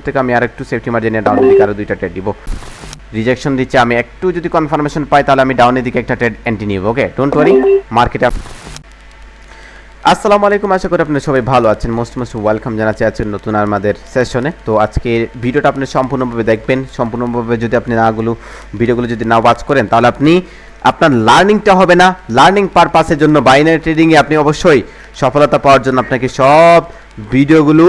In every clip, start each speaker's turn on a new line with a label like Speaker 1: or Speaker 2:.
Speaker 1: থেকে আমি আরেকটু সেফটি মার্জিনে ডাউনের দিকে আরও দুইটা ট্রেড দিব। রিজেকশন দিচ্ছে, আমি একটু যদি কনফার্মেশন পাই তাহলে আমি ডাউনের দিকে একটা ট্রেড এন্ট্রি নিব। ওকে, ডোন্ট ওয়ারি মার্কেটে। আসসালামু আলাইকুম, আশা করি আপনারা সবাই ভালো আছেন। মোস্ট ওয়েলকাম জানাচ্ছি আছেন নতুন আমাদের সেশনে। তো আজকে ভিডিওটা আপনি সম্পূর্ণভাবে দেখবেন। সম্পূর্ণভাবে যদি আপনি ভিডিওগুলো যদি না ওয়াচ করেন তাহলে আপনার লার্নিংটা হবে না। লার্নিং পারপাসের জন্য বাইনারি ট্রেডিংয়ে আপনি অবশ্যই সফলতা পাওয়ার জন্য আপনাকে সব ভিডিওগুলো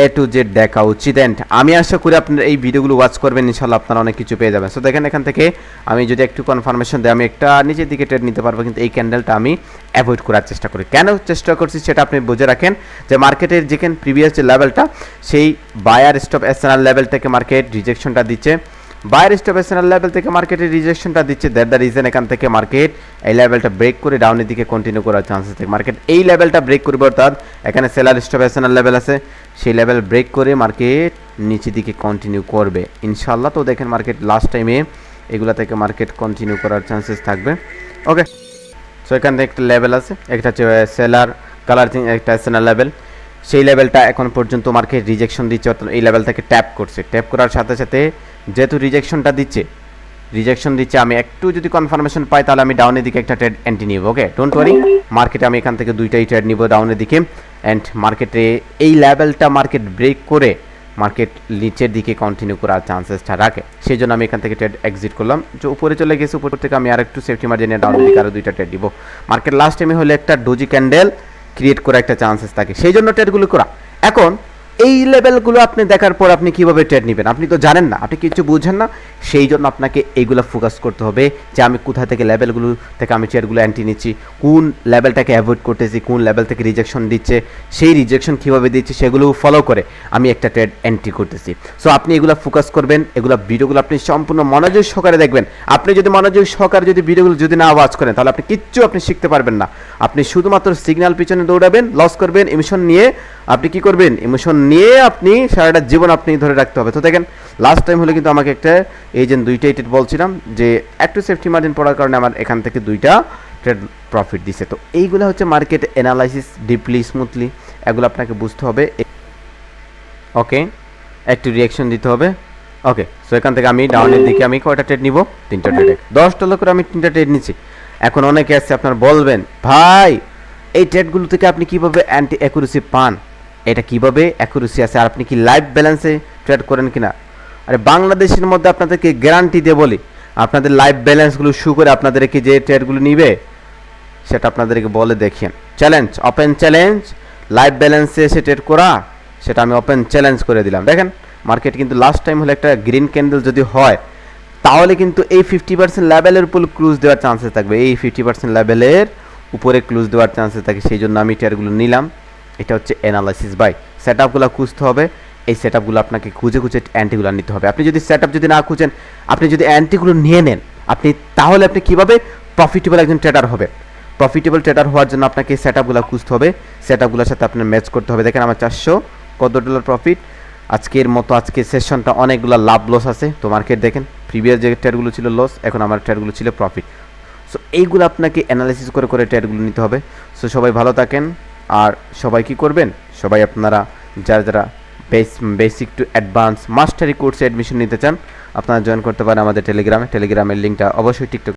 Speaker 1: A to Z দেখা উচিত। অ্যান্ড আমি আশা করি আপনারা এই ভিডিওগুলো ওয়াচ করবেন, ইনশাল্লাহ আপনারা অনেক কিছু পেয়ে যাবেন। সো দেখেন, এখান থেকে আমি যদি একটু কনফার্মেশন দিই আমি একটা নিচের দিকে ট্রেড নিতে পারবো, কিন্তু এই ক্যান্ডেলটা আমি অ্যাভয়েড করার চেষ্টা করি। কেন চেষ্টা করছি সেটা আপনি বুঝে রাখেন যে মার্কেটের যেখানে প্রিভিয়াস যে লেভেলটা, সেই বায়ার স্টপ এসএনআর লেভেল থেকে মার্কেট রিজেকশনটা দিচ্ছে। বায়ার স্টপ এসএনআর লেভেল থেকে মার্কেটের রিজেকশনটা দিচ্ছে। দ্যাট দ্য রিজন এখান থেকে মার্কেট এই লেভেলটা ব্রেক করে ডাউনের দিকে কন্টিনিউ করার চান্সেস থাকে। মার্কেট এই লেভেলটা ব্রেক করবে, অর্থাৎ এখানে সেলার স্টপ এসএনআর লেভেল আছে, সেই লেভেল ব্রেক করে মার্কেট নিচের দিকে কন্টিনিউ করবে ইনশাল্লাহ। তো দেখেন মার্কেট লাস্ট টাইমে এগুলা থেকে মার্কেট কন্টিনিউ করার চান্সেস থাকবে। ওকে, সো এখান থেকে একটা লেভেল আছে, একটা হচ্ছে সেলার কালারিং, একটা এসএনআর লেভেল। সেই লেভেলটা এখন পর্যন্ত মার্কেট রিজেকশন দিচ্ছে, অর্থাৎ এই লেভেল থেকে ট্যাপ করছে। ট্যাপ করার সাথে সাথে যেহেতু রিজেকশন দিচ্ছে, আমি একটু যদি কনফার্মেশন পাই তাহলে আমি ডাউনের দিকে একটা ট্রেড এন্ট্রি নিব। ওকে, ডোন্ট ওয়ারি মার্কেটে আমি এখান থেকে দুইটাই ট্রেড নিব ডাউনের দিকে। অ্যান্ড মার্কেটে এই লেভেলটা মার্কেট ব্রেক করে মার্কেট নিচের দিকে কন্টিনিউ করার চান্সেসটা রাখে, সেই জন্য আমি এখান থেকে ট্রেড এক্সিট করলাম। যে উপরে চলে গেছে, উপর থেকে আমি আরেকটু সেফটি মার্জিনে ডাউনের দিকে আরও দুইটা ট্রেড দিব। মার্কেট লাস্ট টাইমে হলে একটা ডোজি ক্যান্ডেল ক্রিয়েট করা একটা চান্সেস থাকে, সেই জন্য ট্রেডগুলো করা। এখন এই লেভেলগুলো আপনি দেখার পর আপনি কিভাবে ট্রেড নেবেন আপনি তো জানেন না, আপনি কিছু বুঝেন না। সেই জন্য আপনাকে এইগুলো ফোকাস করতে হবে যে আমি কোথা থেকে লেভেলগুলো থেকে আমি ট্রেডগুলো এন্ট্রি নিচ্ছি, কোন লেভেলটাকে অ্যাভয়েড করতেছি, কোন লেভেল থেকে রিজেকশন দিচ্ছে, সেই রিজেকশন কীভাবে দিচ্ছে সেগুলো ফলো করে আমি একটা ট্রেড এন্ট্রি করতেছি। সো আপনি এগুলো ফোকাস করবেন, এগুলো ভিডিওগুলো আপনি সম্পূর্ণ মনোযোগ সহকারে দেখবেন। আপনি যদি মনোযোগ সহকারে যদি ভিডিওগুলো যদি না ওয়াচ করেন তাহলে আপনি কিচ্ছু শিখতে পারবেন না। আপনি শুধুমাত্র সিগন্যাল পিছনে দৌড়াবেন, লস করবেন, ইমোশন নিয়ে আপনি কি করবেন, ইমোশন নিয়ে আপনি সারাটা জীবন আপনি ধরে রাখতে হবে। তো দেখেন লাস্ট টাইম হলে কিন্তু আমাকে একটা এই যে দুইটা ট্রেড বলছিলাম যে একটু সেফটি মার্জিন পড়ার কারণে আমার এখান থেকে দুইটা ট্রেড প্রফিট দিছে। তো এইগুলো হচ্ছে মার্কেট অ্যানালাইসিস, ডিপলি স্মুথলি এগুলো আপনাকে বুঝতে হবে। ওকে, একটু রিয়াকশন দিতে হবে। ওকে, সো এখান থেকে আমি ডাউনের দিকে আমি কয়টা ট্রেড নিব, তিনটা ট্রেড, $10 করে আমি তিনটা ট্রেড নিচ্ছি। এখন অনেকে আছে আপনার বলবেন ভাই এই ট্রেডগুলো থেকে আপনি কিভাবে অ্যান্টি অ্যাকুরেসি পান, এটা কিভাবে অ্যাকুরেসি আছে, আর আপনি কি লাইভ ব্যালেন্সে ট্রেড করেন কিনা? আরে বাংলাদেশের মধ্যে আপনাদেরকে গ্যারান্টি দিয়ে বলি, আপনাদের লাইভ ব্যালেন্সগুলো শু করে আপনাদেরকে যে ট্রেডগুলো নিবে সেটা আপনাদেরকে বলে দেখেন। চ্যালেঞ্জ, ওপেন চ্যালেঞ্জ, লাইভ ব্যালেন্সে এসে ট্রেড করা, সেটা আমি ওপেন চ্যালেঞ্জ করে দিলাম। দেখেন মার্কেট কিন্তু লাস্ট টাইম হলে একটা গ্রিন ক্যান্ডেল যদি হয় তাহলে কিন্তু এই 50% লেভেলের উপর ক্লোজ দেওয়ার চান্সেস থাকবে, এই 50% লেভেলের উপরে ক্লোজ দেওয়ার চান্সেস থাকে, সেই জন্য আমি ট্রেডগুলো নিলাম। এটা হচ্ছে অ্যানালাইসিস বাই। সেট আপগুলো খুঁজতে হবে, এই সেট আপগুলো আপনাকে খুঁজে অ্যান্টিগুলো নিতে হবে। আপনি যদি সেট আপ যদি না খুঁজেন, আপনি যদি অ্যান্টিগুলো নিয়ে নেন তাহলে আপনি কীভাবে প্রফিটেবল একজন ট্রেডার হবে। প্রফিটেবল ট্রেডার হওয়ার জন্য আপনাকে সেট আপগুলো খুঁজতে হবে, সেট আপগুলোর সাথে আপনার ম্যাচ করতে হবে। দেখেন আমার $400 প্রফিট আজকের মতো। আজকের সেশনটা অনেকগুলো লাভ লস আছে। তো মার্কেট দেখেন প্রিভিয়াস যে ট্রেডগুলো ছিল লস, এখন আমার ট্রেডগুলো ছিল প্রফিট। সো এইগুলো আপনাকে অ্যানালাইসিস করে ট্রেডগুলো নিতে হবে। সো সবাই ভালো থাকেন, আর সবাই কি করবেন, সবাই আপনারা যারা বেসিক টু অ্যাডভান্স মাস্টারি কোর্সে অ্যাডমিশন নিতে চান আপনারা জয়েন করতে পারেন আমাদের টেলিগ্রামের লিঙ্কটা অবশ্যই টিকটক